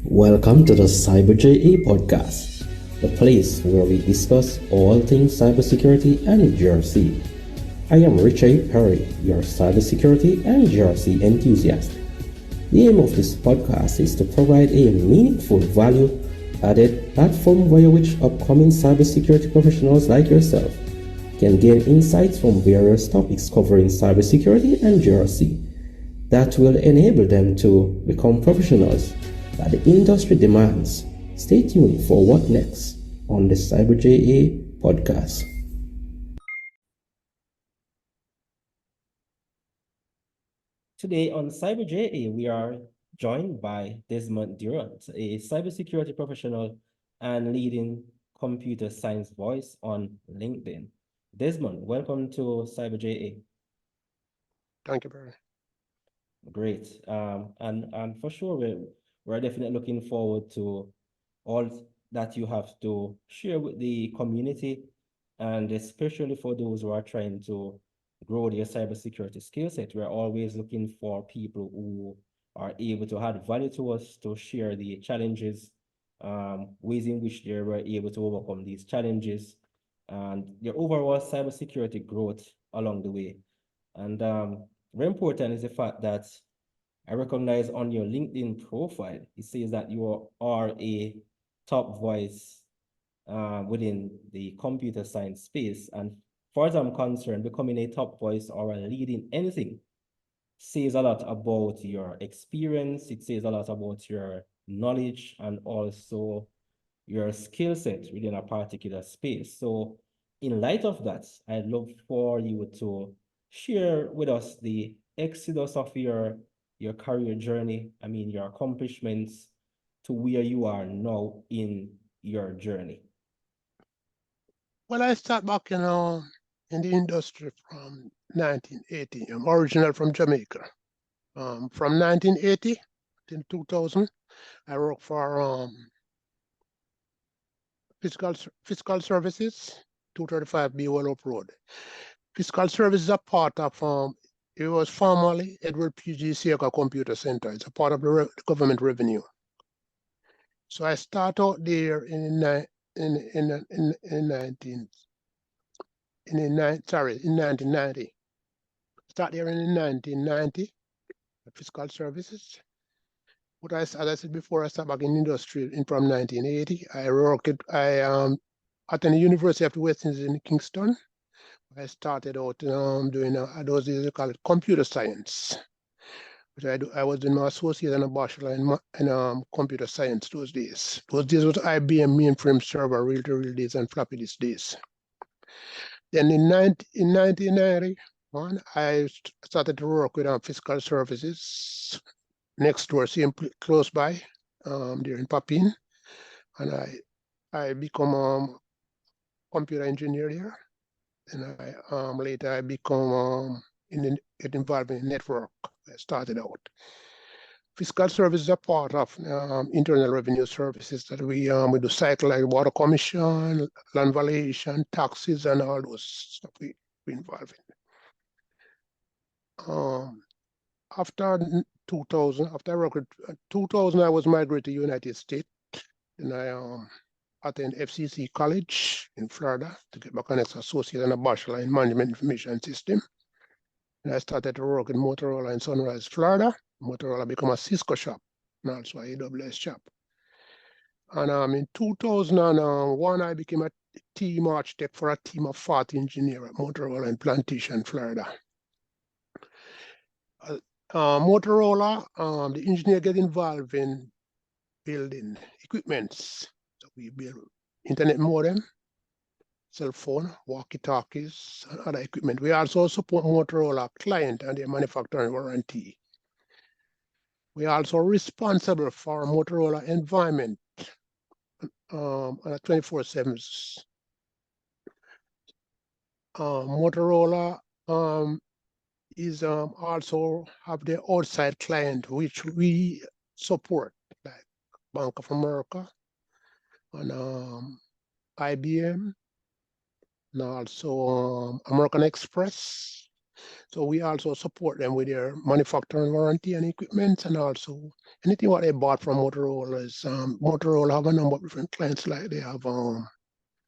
Welcome to the CyberJA podcast, the place where we discuss all things cybersecurity and GRC. I am Richard Perry, your cybersecurity and GRC enthusiast. The aim of this podcast is to provide a meaningful value-added platform via which upcoming cybersecurity professionals like yourself can gain insights from various topics covering cybersecurity and GRC that will enable them to become professionals that the industry demands. Stay tuned for what next on the CyberJA podcast. Today on CyberJA, we are joined by Desmond Durrant, a cybersecurity professional and leading computer science voice on LinkedIn. Desmond, welcome to CyberJA. Thank you, Barry. Great. And for sure, we're definitely looking forward to all that you have to share with the community, and especially for those who are trying to grow their cybersecurity skill set. We're always looking for people who are able to add value to us, to share the challenges, ways in which they were able to overcome these challenges, and their overall cybersecurity growth along the way. And very important is the fact that I recognize on your LinkedIn profile, it says that you are a top voice within the computer science space. And far as I'm concerned, becoming a top voice or a lead in anything says a lot about your experience. It says a lot about your knowledge and also your skill set within a particular space. So in light of that, I'd love for you to share with us the exodus of your career journey, your accomplishments to where you are now in your journey. Well, I start back in the industry from 1980. I'm original from Jamaica. From 1980 to 2000, I worked for fiscal services, 235B Wallow Road. Fiscal services are part of it was formerly Edward P.G. Seaker Computer Center. It's a part of the government revenue. So I start out there in 1990. Start there in 1990 at fiscal services. But as I said before, I started back in industry from 1980. I at the University of the West Indies in Kingston. I started out doing those days they call it computer science. Which I was doing my associate and a bachelor in computer science those days. Those days was IBM mainframe server, real-to-real days, and floppy disk days. Then in 1991, I started to work with fiscal services next door, close by, there in Papin, and I become computer engineer here. And later I become get involved in network. I started out. Fiscal services are part of internal revenue services that we do cycle like water commission, land valuation, taxes, and all those stuff we involved in. After 2000, after I worked with 2000, I was migrated to United States, and I attended FCC College in Florida to get my next associate and a bachelor in management information system. And I started to work in Motorola in Sunrise, Florida. Motorola became a Cisco shop and also a AWS shop. And in 2001, I became a team architect for a team of 40 engineers at Motorola in Plantation, Florida. Motorola, the engineer get involved in building equipments. So we build internet modem, cell phone, walkie-talkies, and other equipment. We also support Motorola client and their manufacturing warranty. We are also responsible for Motorola environment on a 24/7. Motorola is also have their outside client, which we support, like Bank of America and IBM, and also American Express, So we also support them with their manufacturing warranty and equipment, and also anything what they bought from Motorola is Motorola have a number of different clients, like they have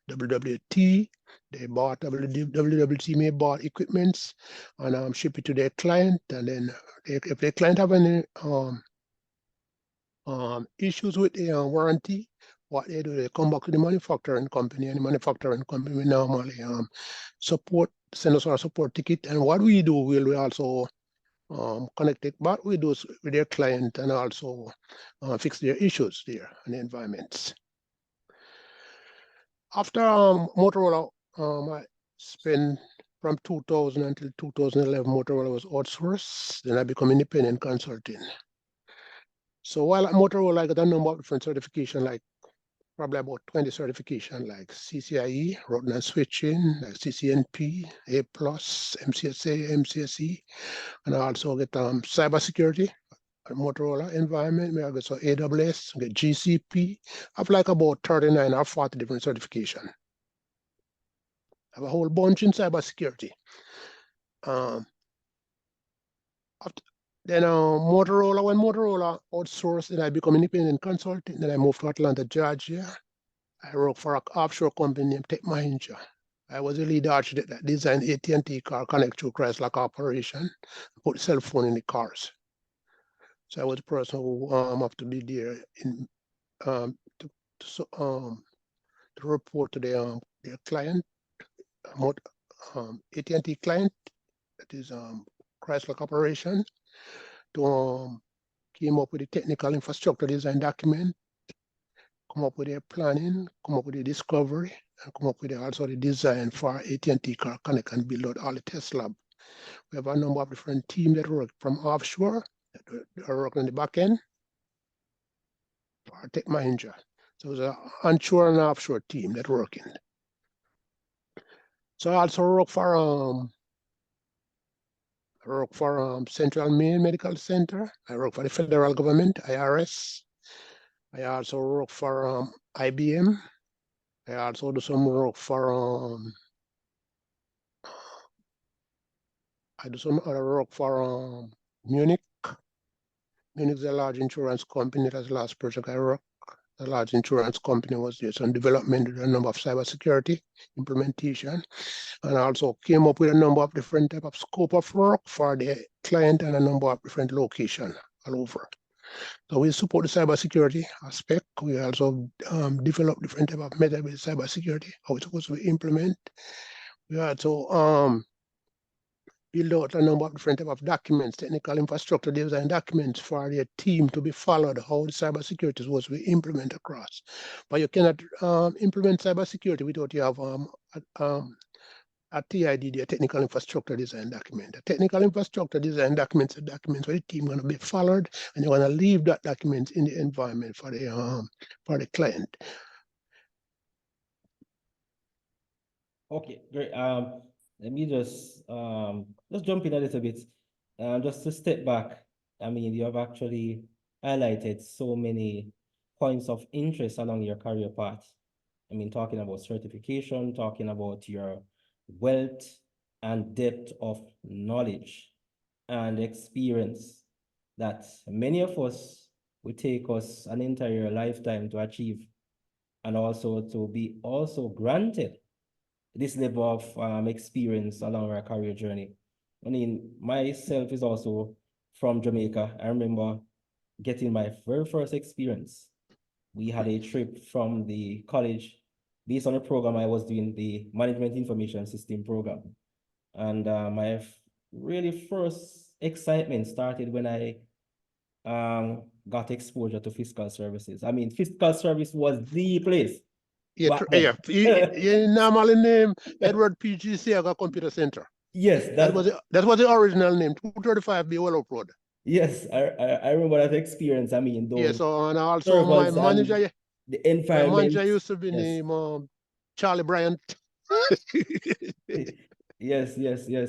WWT, they bought WWT may bought equipments and ship it to their client, and then if their client have any issues with the warranty, what they do, they come back to the manufacturing company, and the manufacturing company will normally send us our support ticket. And what we do, we also connect it back with their client, and also fix their issues there in the environments. After Motorola, I spent from 2000 until 2011, Motorola was outsourced. Then I become independent consulting. So while at Motorola, I got a number of different certification, like probably about 20 certification, like CCIE, routing and switching, like CCNP, A+, MCSA, MCSE, and I also get cybersecurity at Motorola environment. I get so AWS, get GCP. I have like about 39 or 40 different certification. I have a whole bunch in cybersecurity. Then Motorola, when Motorola outsourced, then I become independent consultant. Then I moved to Atlanta, Georgia. I work for an offshore company named Tech Mahindra. I was the lead architect that designed AT&T car connect to Chrysler Corporation, put cell phone in the cars. So I was the person who have to be there to report to their client, AT&T client, that is Chrysler Corporation, to came up with the technical infrastructure design document, come up with their planning, come up with the discovery, and come up with also the design for AT&T Car Connect and build out all the test lab. We have a number of different teams that work from offshore, that are working on the back end for Tech Mahindra. So it's an onshore and offshore team that working. So I also work for Central Maine Medical Center. I work for the federal government, IRS. I also work for IBM. I also do some work for I do some other work for Munich. Munich is a large insurance company. That's the last project I worked. The large insurance company was just on development with a number of cybersecurity implementation, and also came up with a number of different type of scope of work for the client and a number of different locations all over. So we support the cybersecurity aspect. We also develop different type of method with cybersecurity, how it's supposed to be implement. We also build out a number of different type of documents, technical infrastructure design documents for their team to be followed, how the cybersecurity is supposed to be implemented across. But you cannot implement cybersecurity without you have a TID, the technical infrastructure design document. The technical infrastructure design documents are documents where the team going to be followed, and you want to leave that document in the environment for the client. Okay, great. Let me just jump in a little bit. Just to step back. I mean, you have actually highlighted so many points of interest along your career path. I mean, talking about certification, talking about your wealth and depth of knowledge and experience that many of us would take us an entire lifetime to achieve, and also to be also granted this level of experience along our career journey. I mean, myself is also from Jamaica. I remember getting my very first experience. We had a trip from the college based on a program I was doing, the Management Information System program. And my really first excitement started when I got exposure to fiscal services. I mean, fiscal service was the place. Yeah, you normally name Edward PGC Aga Computer Center. Yes, that was the original name, 235 Bewell Road. Yes, I remember that experience. I mean, those. Yeah, so and also my manager, the environment. My manager used to be named Charlie Bryant. Yes.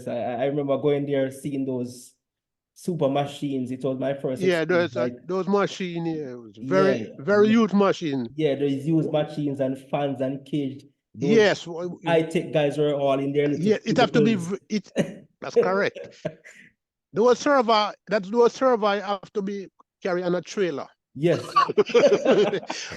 I remember going there, seeing those super machines. It was my first experience. Those machines, it was very huge machine. Yeah, those huge machines and fans and cage. Those high-tech guys were all in there. Yeah, it have to be That's correct. Those server have to be carried on a trailer. Yes.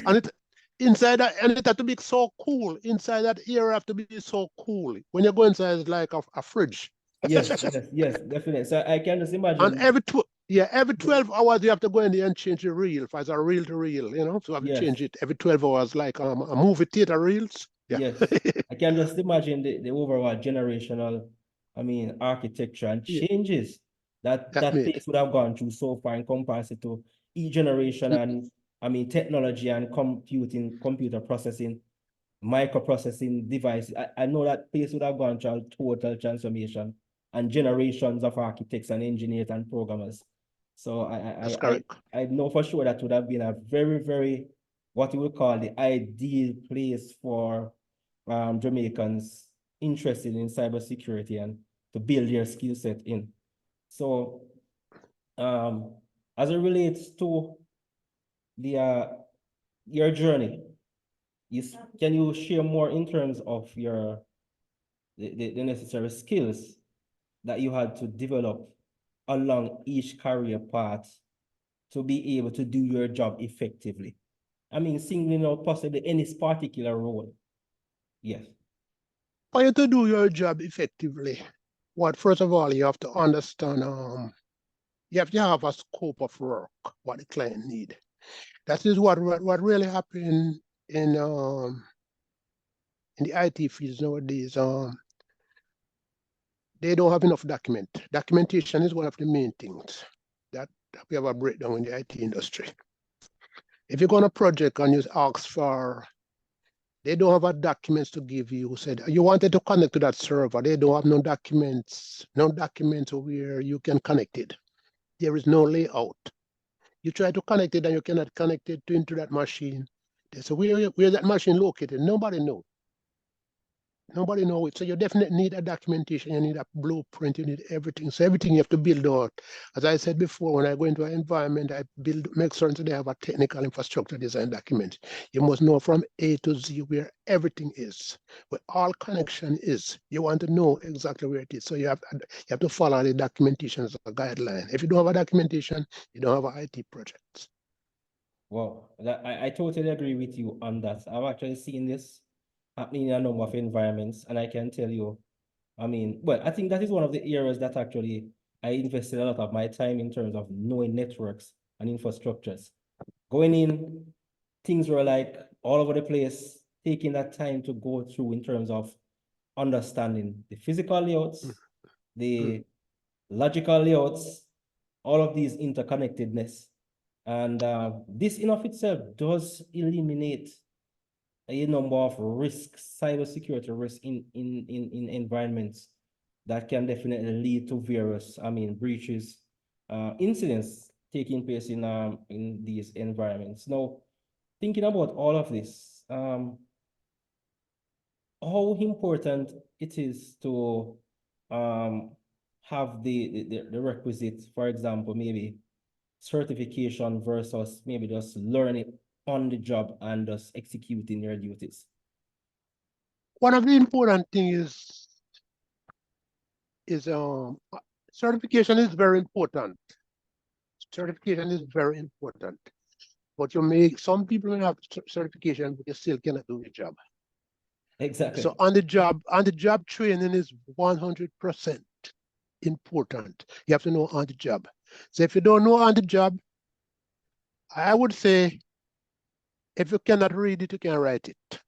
And it inside that, and it have to be so cool. Inside that area have to be so cool. When you go inside, it's like a fridge. Yes, definitely. So I can just And imagine. every 12 hours you have to go in there and change the reel. If it's a reel to reel, so have to Yes, change it every 12 hours, like a movie theater reels. Yeah. yes. I can just imagine the overall generational, architecture and Yeah, changes that that that made. place would have gone through so far in comparison to each generation, Mm, and technology and computer processing, microprocessing devices. I know that place would have gone through a total transformation and generations of architects and engineers and programmers. So That's correct. I know for sure that would have been a very, very, what we would call the ideal place for Jamaicans interested in cybersecurity and to build their skill set in. So as it relates to the your journey, can you share more in terms of the necessary skills that you had to develop along each career path to be able to do your job effectively? Singling out possibly any particular role. Yes. For you to do your job effectively, first of all, you have to understand, you have to have a scope of work, what the client need. That is what really happened in the IT fields nowadays. They don't have enough documentation is one of the main things that we have a breakdown in the IT industry. If you go on a project and you ask for, they don't have a documents to give you. Said you wanted to connect to that server, they don't have no documents where you can connect it. There is no layout. You try to connect it and you cannot connect it into that machine. They say, where that machine located? Nobody knows. Nobody knows it. So you definitely need a documentation, you need a blueprint, you need everything. So everything you have to build out. As I said before, when I go into an environment, I make certain they have a technical infrastructure design document. You must know from A to Z where everything is, where all connection is. You want to know exactly where it is. So you have to follow the documentation as a guideline. If you don't have a documentation, you don't have an IT project. Well, I totally agree with you on that. I've actually seen this happening in a number of environments, and I can tell you, well, I think that is one of the areas that actually I invested a lot of my time in terms of knowing networks and infrastructures. Going in, things were like all over the place, taking that time to go through in terms of understanding the physical layouts, the logical layouts, all of these interconnectedness. And this in of itself does eliminate a number of risks, cybersecurity risks in environments that can definitely lead to various, breaches, incidents taking place in these environments. Now, thinking about all of this, how important it is to have the requisite, for example, maybe certification versus maybe just learning on the job and just executing your duties. One of the important things is certification is very important. Certification is very important. But some people may have certification, but you still cannot do your job. Exactly. So on the job training is 100% important. You have to know on the job. So if you don't know on the job, I would say if you cannot read it, you can write it.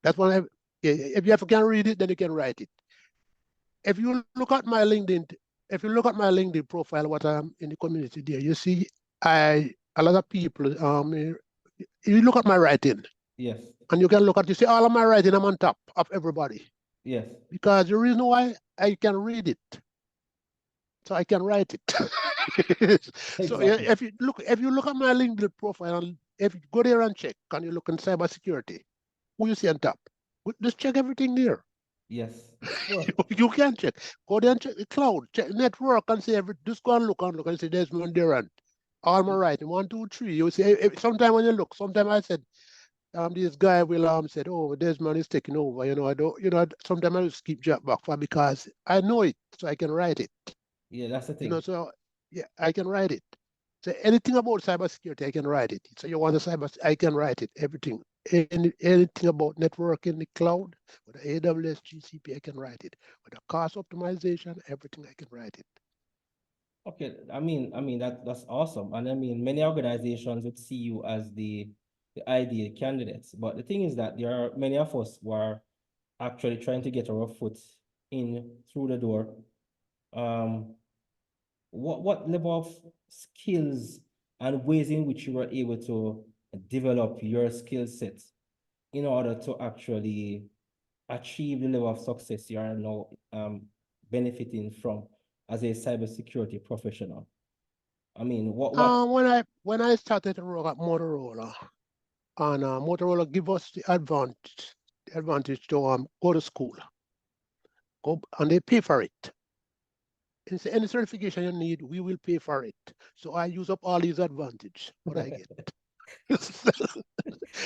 That's what if you can read it, then you can write it. If you look at my LinkedIn profile, what I'm in the community there, you see a lot of people, you look at my writing. Yes. And you can look at, you see all of my writing, I'm on top of everybody. Yes. Because the reason why I can read it, so I can write it. So Exactly. if you look at my LinkedIn profile, if you go there and check, can you look in cybersecurity? Who you see on top? Just check everything there. Yes. Sure. You can check. Go there and check the cloud, check network, and say just go and look and say Desmond Durrant. All my writing, 1, 2, 3. You see, sometimes when you look, sometimes I said this guy will said, "Oh, Desmond is taking over." I don't. Sometimes I just keep drop back for because I know it, so I can write it. Yeah, that's the thing. So yeah, I can write it. So anything about cybersecurity, I can write it. So you want a cyber, I can write it. Everything, anything about networking, the cloud, with the AWS, GCP, I can write it. With the cost optimization, everything, I can write it. Okay, I mean that's awesome. And I mean many organizations would see you as the ideal candidates. But the thing is that there are many of us who are actually trying to get our foot in through the door. Um, what level of skills and ways in which you were able to develop your skill set in order to actually achieve the level of success you are now benefiting from as a cybersecurity professional? I mean, what? When I started to work at Motorola, and Motorola give us the advantage to go to school, go and they pay for it. Any certification you need, we will pay for it. So I use up all these advantage what I get.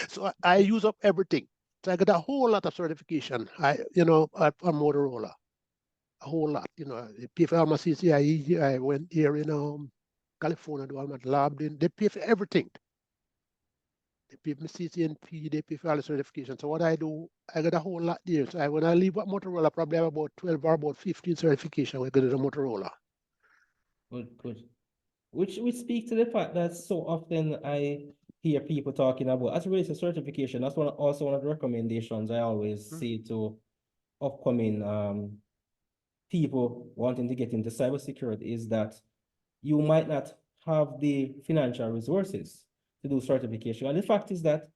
So I use up everything. So I got a whole lot of certification. On Motorola, a whole lot. They pay for all my CCIE. I went here in California, do all my lab. They pay for everything. They pay for my CCNP. They pay for all the certification. So what I do, I got a whole lot there. So when I leave at Motorola, I probably have about 12 or about 15 certification when I go to the Motorola. Good, good. Which speaks to the fact that so often I hear people talking about as it relates to certification. That's also one of the recommendations I always Mm. say to upcoming people wanting to get into cybersecurity is that you might not have the financial resources to do certification. And the fact is that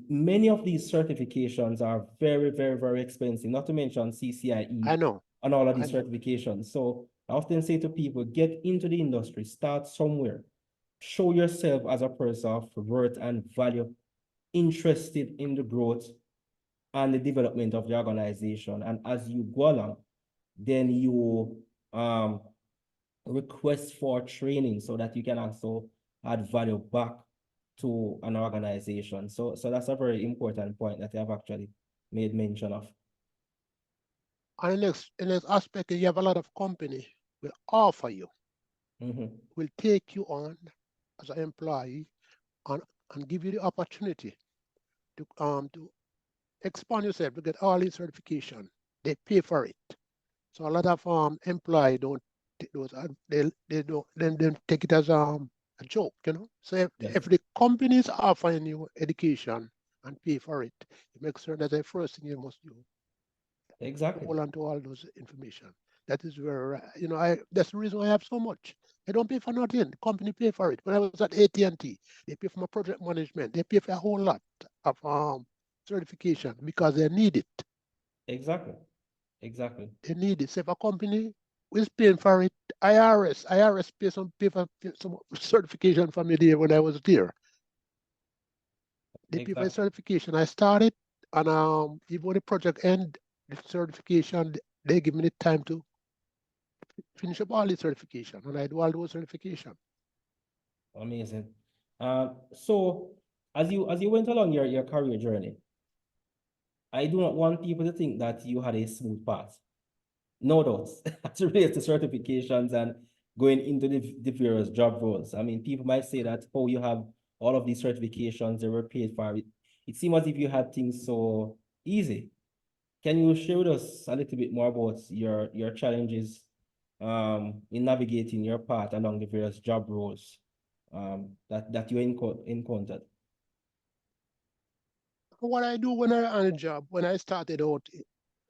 many of these certifications are very, very, very expensive, not to mention CCIE I know. and all of I these know. certifications. So I often say to people, get into the industry, start somewhere, show yourself as a person of worth and value, interested in the growth and the development of the organization. And as you go along, then you request for training so that you can also add value back to an organization. So that's a very important point that I've actually made mention of. And in this aspect, you have a lot of company will offer you, Mm-hmm. will take you on as an employee and, and give you the opportunity to expand yourself to get all these certification. They pay for it. So a lot of employee don't take those they don't then take it as a joke, So if Yes, the company is offering you education and pay for it, you make sure that the first thing you must do exactly. hold on to all those information. That is where that's the reason why I have so much. I don't pay for nothing. The company pay for it. When I was at AT&T, they pay for my project management. They pay for a whole lot of certification because they need it. Exactly. Exactly. They need it. So if a company is paying for it, IRS pay some certification for me there when I was there. They pay for the Exactly. certification. I started, and even when the project end, the certification, they give me the time to finish up all the certification, and I do all those certification. Amazing. So as you went along your career journey, I do not want people to think that you had a smooth path. No doubts as it relates to certifications and going into the various job roles. I mean, people might say that, oh, you have all of these certifications, they were paid for. It seems as if you had things so easy. Can you share with us a little bit more about your challenges in navigating your path along the various job roles that you encountered? What I do when I on a job, when I started out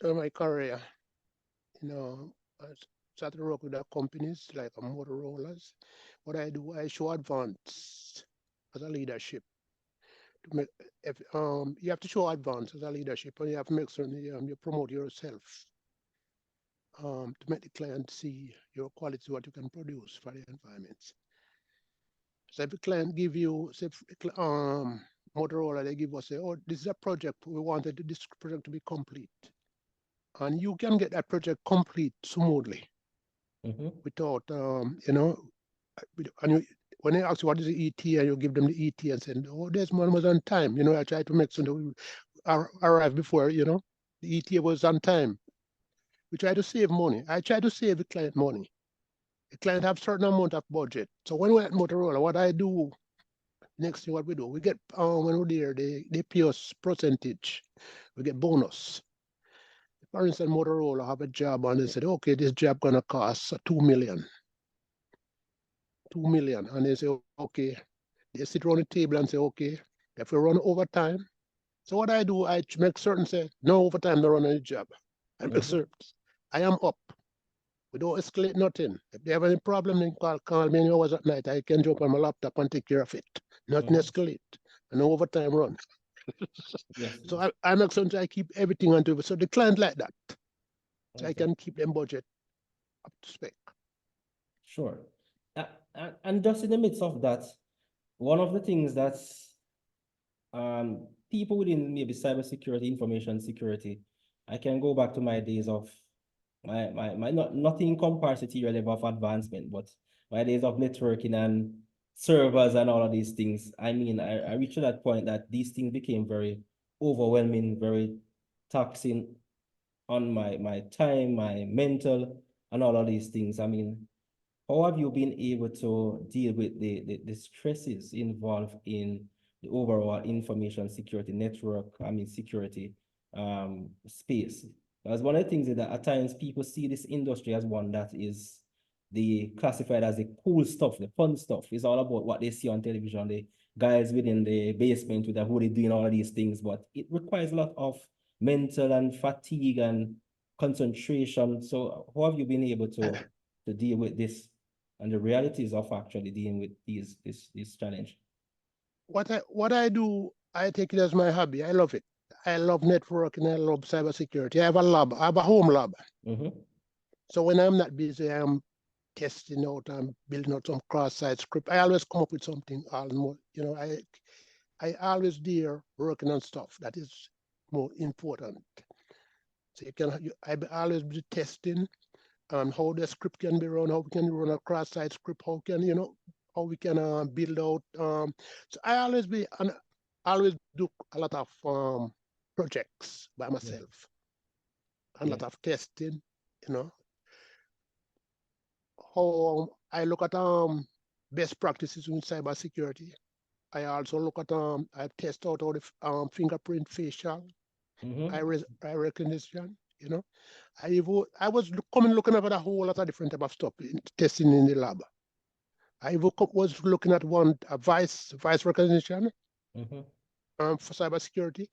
in my career, I started to work with the companies like Motorola's. What I do, I show advance as a leadership to make if you have to show advance as a leadership, and you have to make certain you promote yourself to make the client see your quality, what you can produce for the environments. So if the client give you, say, Motorola, they give us, say, oh, this is a project, we wanted this project to be complete. And you can get that project complete smoothly Mm-hmm. without, and when they ask you what is the ETA, you give them the ETA and say, oh, Desmond was on time. I try to make sure that we arrive before, the ETA was on time. We try to save money. I try to save the client money. The client have certain amount of budget. So when we're at Motorola, what I do, next thing what we do, we get, when we're there, they pay us percentage. We get bonus. For instance, Motorola have a job and they said, okay, this job gonna cost 2 million. 2 million. And they say, okay, they sit around the table and say, okay, if we run overtime. So what I do, I make certain say, no overtime, no run any job. I make certain I am up. We don't escalate nothing. If they have any problem, then call me any hours at night. I can jump on my laptop and take care of it. Nothing escalate. And no overtime run. Yes. So I make certain I keep everything onto it. So the client like that. So I can keep them budget up to spec. Sure. And just in the midst of that, one of the things that's people within maybe cybersecurity, information security, I can go back to my days of my nothing compares to your level of advancement, but my days of networking and servers and all of these things. I mean, I reached to that point that these things became very overwhelming, very taxing on my time, my mental, and all of these things. I mean, how have you been able to deal with the stresses involved in the overall information security network, I mean, security space? Because one of the things is that at times people see this industry as one that is the classified as the cool stuff, the fun stuff. It's all about what they see on television, the guys within the basement with the who they doing all of these things, but it requires a lot of mental and fatigue and concentration. So how have you been able to deal with this and the realities of actually dealing with this challenge? What I do, I take it as my hobby. I love it. I love networking. I love cybersecurity. I have a lab. I have a home lab. So when I'm not busy, I'm testing out and building out some cross-site script. I always come up with something. I always there working on stuff that is more important. So I always be testing how the script can be run, how we can run a cross-site script, how we can build out. So I always do a lot of projects by myself, a lot of testing, how I look at best practices in cybersecurity. I also look at I test out all the fingerprint, facial, eye recognition. I was coming looking at a whole lot of different type of stuff testing in the lab. I was looking at one voice recognition for cybersecurity.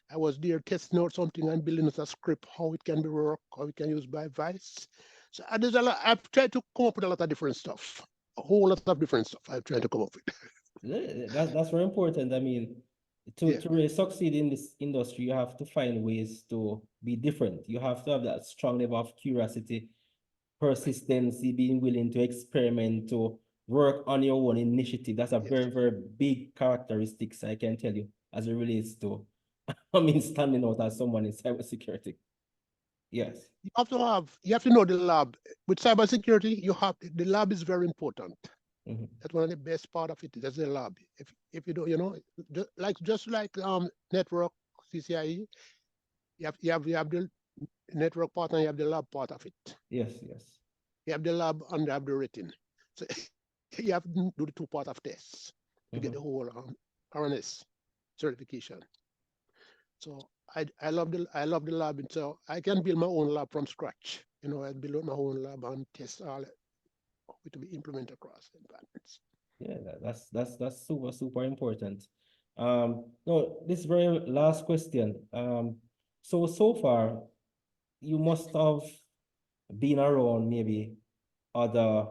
I was there testing out something and building out a script, how it can be worked, how it can use by voice. So there's a lot. I've tried to come up with a lot of different stuff, a whole lot of different stuff. I've tried to come up with. That's very important. I mean, to really succeed in this industry, you have to find ways to be different. You have to have that strong level of curiosity, persistency, being willing to experiment, to work on your own initiative. That's a very, very big characteristics, I can tell you, as it relates to, I mean, standing out as someone in cybersecurity. Yes. You have to know the lab. With cybersecurity, the lab is very important. That's one of the best part of it. That's the lab. If you don't, just like network CCIE, you have the network part and you have the lab part of it. Yes. You have the lab and you have the written. So you have to do the two part of tests to get the whole RNS certification. So I love the lab, and so I can build my own lab from scratch. I build my own lab and test all it to be implemented across environments. Yeah, that's super important. No, this very last question. So far, you must have been around maybe other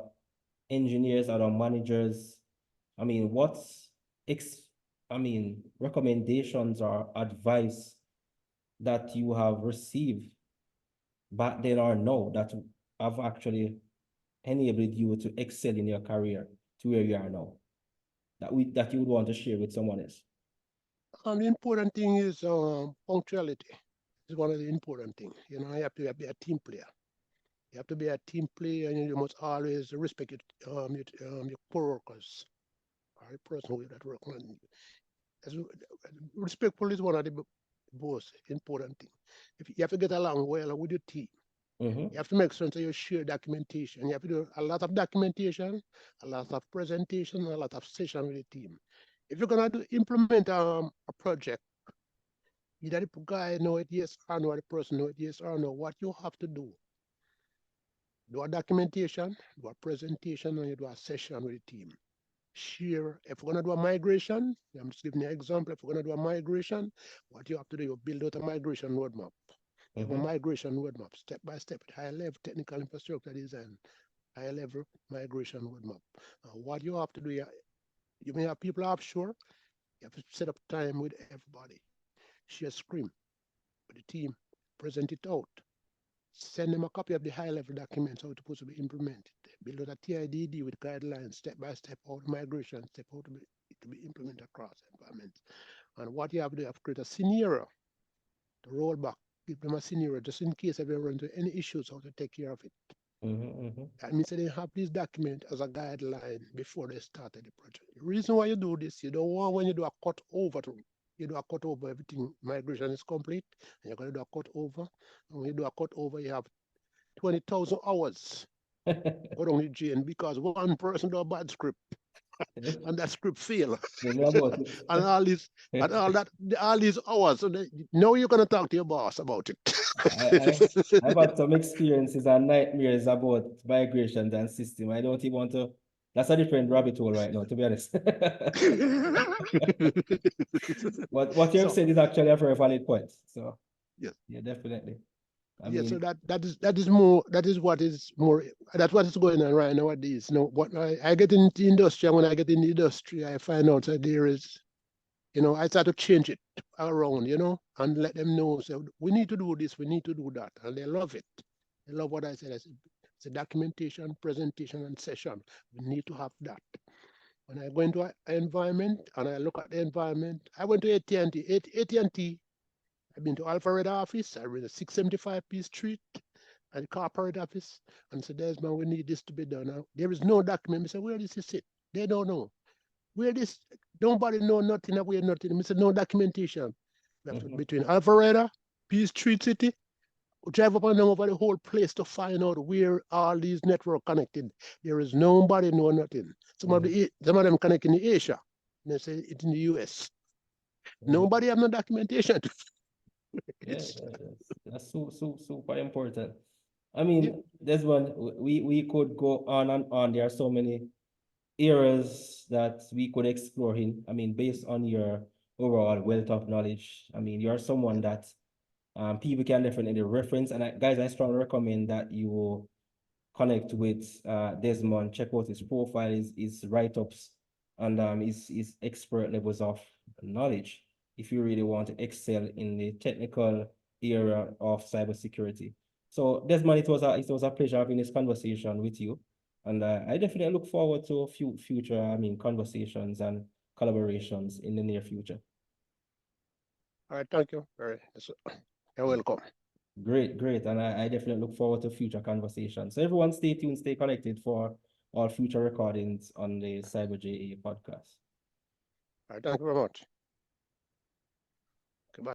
engineers, other managers. I mean, recommendations or advice that you have received back then or now that have actually enabled you to excel in your career to where you are now, that you would want to share with someone else? The important thing is punctuality. It's one of the important things. You have to be a team player. You have to be a team player, and you must always respect your co-workers. or the person that work on you. Respectful is one of the most important things. If you have to get along well with your team, you have to make sure that you share documentation. You have to do a lot of documentation, a lot of presentation, a lot of session with the team. If you're gonna implement a project, either the guy know it yes or no, the person know it yes or no, what you have to do a documentation, do a presentation, and you do a session with the team. Share, if we're gonna do a migration, I'm just giving you an example, if we're gonna do a migration, what you have to do, you build out a migration roadmap. You have a migration roadmap, step by step, high level technical infrastructure design, high level migration roadmap. What you have to do, you may have people offshore, you have to set up time with everybody, share screen with the team, present it out, send them a copy of the high level documents, how it's supposed to be implemented, build out a TIDD with guidelines, step by step, how the migration, step how to be implemented across environments. And what you have to do, you have to create a scenario to roll back, give them a scenario just in case if they run into any issues, how to take care of it. That means they have this document as a guideline before they started the project. The reason why you do this, you don't want when you do a cut over you do a cut over, everything migration is complete, and you're going to do a cut over. And when you do a cut over, you have 20,000 hours go down the drain because one person do a bad script and that script fail. And all these and all these hours. So now you're gonna talk to your boss about it. I've had some experiences and nightmares about migrations and system. I don't even want to. That's a different rabbit hole right now, to be honest. What you have said is actually a very valid point. So yes, yeah, definitely. I yeah, mean, so that is more that's what is going on right nowadays. You know, what I get into the industry, and when I get in the industry, I find out that there is, I start to change it around, and let them know. So we need to do this, we need to do that, and they love it. They love what I said. I said it's a documentation, presentation, and session. We need to have that. When I go into an environment and I look at the environment, I went to AT&T. AT&T, I've been to Alpharetta office. I read a 675 P Street and the corporate office, and said, Desmond, we need this to be done. Now, there is no document. I said, where does it sit? They don't know. Where this, nobody know nothing, where nothing. I said, no documentation. Between Alpharetta, Peace Street City, drive up and down over the whole place to find out where all these network connected. There is nobody know nothing. Some of them connect in Asia. And they say it's in the US. Nobody have no documentation. That's super important. I mean, there's one we could go on and on. There are so many areas that we could explore in. I mean, based on your overall wealth of knowledge. I mean, you're someone that people can definitely reference. And guys, I strongly recommend that you connect with Desmond, check out his profile, his write-ups, and his expert levels of knowledge if you really want to excel in the technical area of cybersecurity. So Desmond, it was a pleasure having this conversation with you. And I definitely look forward to future, conversations and collaborations in the near future. All right, thank you. You're welcome. Great. And I definitely look forward to future conversations. So everyone stay tuned, stay connected for all future recordings on the Cyber JA podcast. All right, thank you very much. Goodbye.